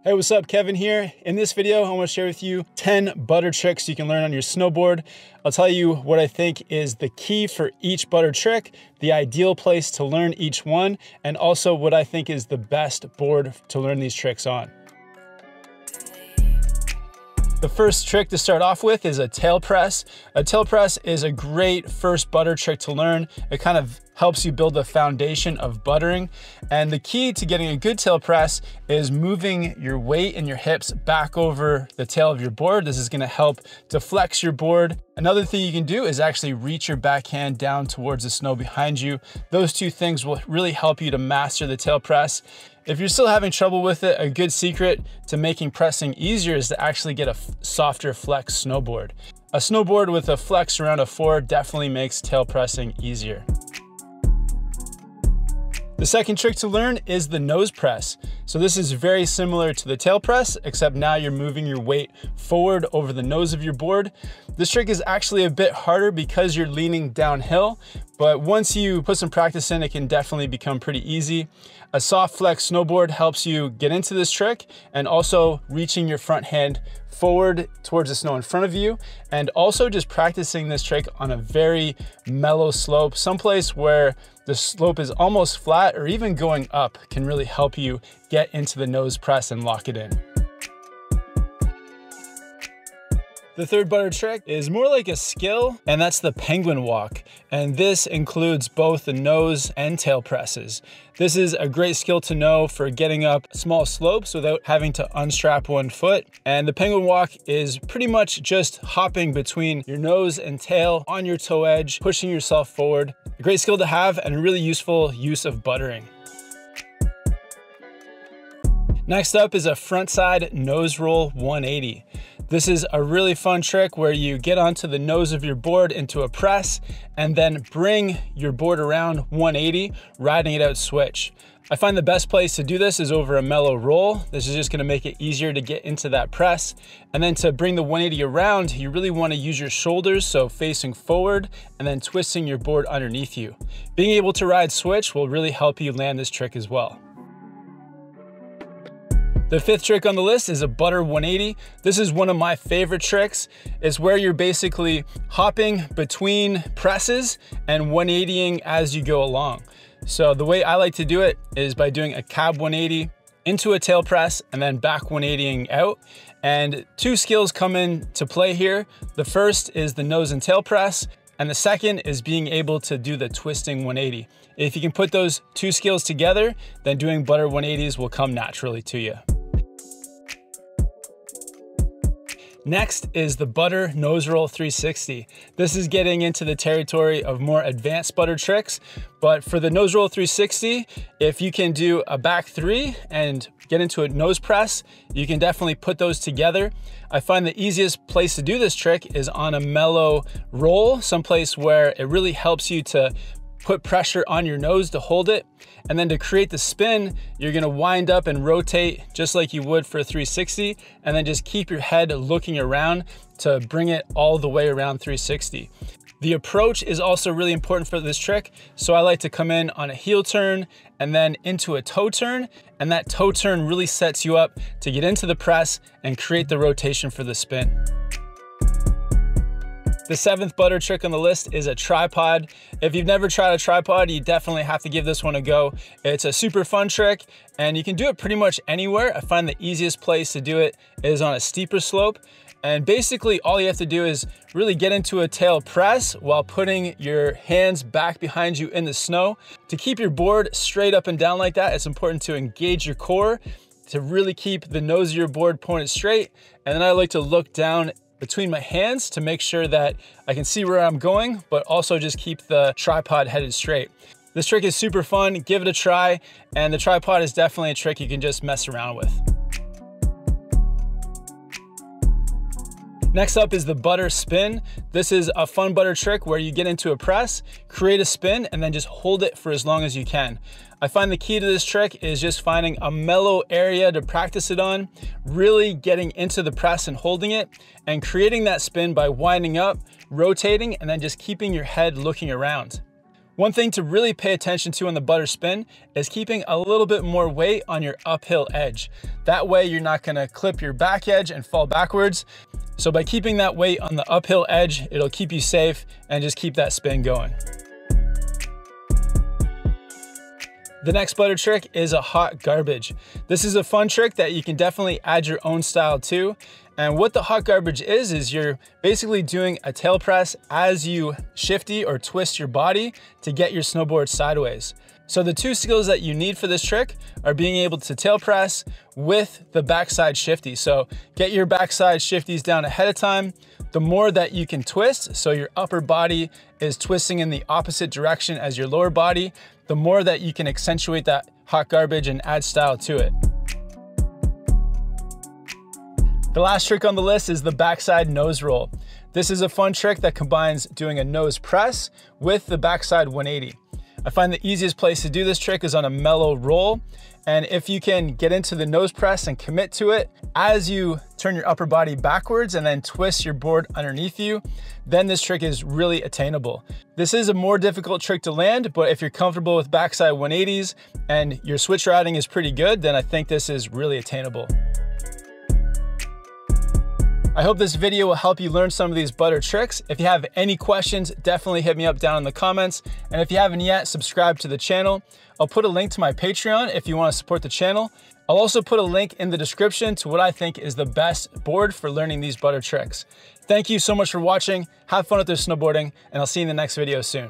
Hey, what's up? Kevin here. In this video, I want to share with you 10 butter tricks you can learn on your snowboard. I'll tell you what I think is the key for each butter trick, the ideal place to learn each one, and also what I think is the best board to learn these tricks on. The first trick to start off with is a tail press. A tail press is a great first butter trick to learn. It kind of helps you build the foundation of buttering. And the key to getting a good tail press is moving your weight and your hips back over the tail of your board. This is gonna help to flex your board. Another thing you can do is actually reach your backhand down towards the snow behind you. Those two things will really help you to master the tail press. If you're still having trouble with it, a good secret to making pressing easier is to actually get a softer flex snowboard. A snowboard with a flex around a 4 definitely makes tail pressing easier. The second trick to learn is the nose press. So this is very similar to the tail press, except now you're moving your weight forward over the nose of your board. This trick is actually a bit harder because you're leaning downhill, but once you put some practice in, it can definitely become pretty easy. A soft flex snowboard helps you get into this trick, and also reaching your front hand forward towards the snow in front of you, and also just practicing this trick on a very mellow slope, someplace where the slope is almost flat or even going up can really help you get into the nose press and lock it in. The third butter trick is more like a skill, and that's the penguin walk. And this includes both the nose and tail presses. This is a great skill to know for getting up small slopes without having to unstrap one foot. And the penguin walk is pretty much just hopping between your nose and tail on your toe edge, pushing yourself forward. A great skill to have and a really useful use of buttering. Next up is a frontside nose roll 180. This is a really fun trick where you get onto the nose of your board into a press and then bring your board around 180, riding it out switch. I find the best place to do this is over a mellow roll. This is just gonna make it easier to get into that press. And then to bring the 180 around, you really wanna use your shoulders, so facing forward and then twisting your board underneath you. Being able to ride switch will really help you land this trick as well. The fifth trick on the list is a butter 180. This is one of my favorite tricks. It's where you're basically hopping between presses and 180ing as you go along. So the way I like to do it is by doing a cab 180 into a tail press and then back 180ing out. And two skills come into play here. The first is the nose and tail press, and the second is being able to do the twisting 180. If you can put those two skills together, then doing butter 180s will come naturally to you. Next is the butter nose roll 360. This is getting into the territory of more advanced butter tricks, but for the nose roll 360, if you can do a back 3 and get into a nose press, you can definitely put those together. I find the easiest place to do this trick is on a mellow roll, someplace where it really helps you to put pressure on your nose to hold it. And then to create the spin, you're gonna wind up and rotate just like you would for a 360, and then just keep your head looking around to bring it all the way around 360. The approach is also really important for this trick. So I like to come in on a heel turn and then into a toe turn, and that toe turn really sets you up to get into the press and create the rotation for the spin. The seventh butter trick on the list is a tripod. If you've never tried a tripod, you definitely have to give this one a go. It's a super fun trick and you can do it pretty much anywhere. I find the easiest place to do it is on a steeper slope. And basically all you have to do is really get into a tail press while putting your hands back behind you in the snow. To keep your board straight up and down like that, it's important to engage your core to really keep the nose of your board pointed straight. And then I like to look down between my hands to make sure that I can see where I'm going, but also just keep the tripod headed straight. This trick is super fun, give it a try, and the tripod is definitely a trick you can just mess around with. Next up is the butter spin. This is a fun butter trick where you get into a press, create a spin, and then just hold it for as long as you can. I find the key to this trick is just finding a mellow area to practice it on, really getting into the press and holding it, and creating that spin by winding up, rotating, and then just keeping your head looking around. One thing to really pay attention to on the butter spin is keeping a little bit more weight on your uphill edge. That way you're not gonna clip your back edge and fall backwards. So by keeping that weight on the uphill edge, it'll keep you safe and just keep that spin going. The next butter trick is a hot garbage. This is a fun trick that you can definitely add your own style to. And what the hot garbage is you're basically doing a tail press as you shifty or twist your body to get your snowboard sideways. So the two skills that you need for this trick are being able to tail press with the backside shifty. So get your backside shifties down ahead of time. The more that you can twist, so your upper body is twisting in the opposite direction as your lower body, the more that you can accentuate that hot garbage and add style to it. The last trick on the list is the backside nose roll. This is a fun trick that combines doing a nose press with the backside 180. I find the easiest place to do this trick is on a mellow roll. And if you can get into the nose press and commit to it as you turn your upper body backwards and then twist your board underneath you, then this trick is really attainable. This is a more difficult trick to land, but if you're comfortable with backside 180s and your switch riding is pretty good, then I think this is really attainable. I hope this video will help you learn some of these butter tricks. If you have any questions, definitely hit me up down in the comments. And if you haven't yet, subscribe to the channel. I'll put a link to my Patreon if you want to support the channel. I'll also put a link in the description to what I think is the best board for learning these butter tricks. Thank you so much for watching. Have fun with this snowboarding, and I'll see you in the next video soon.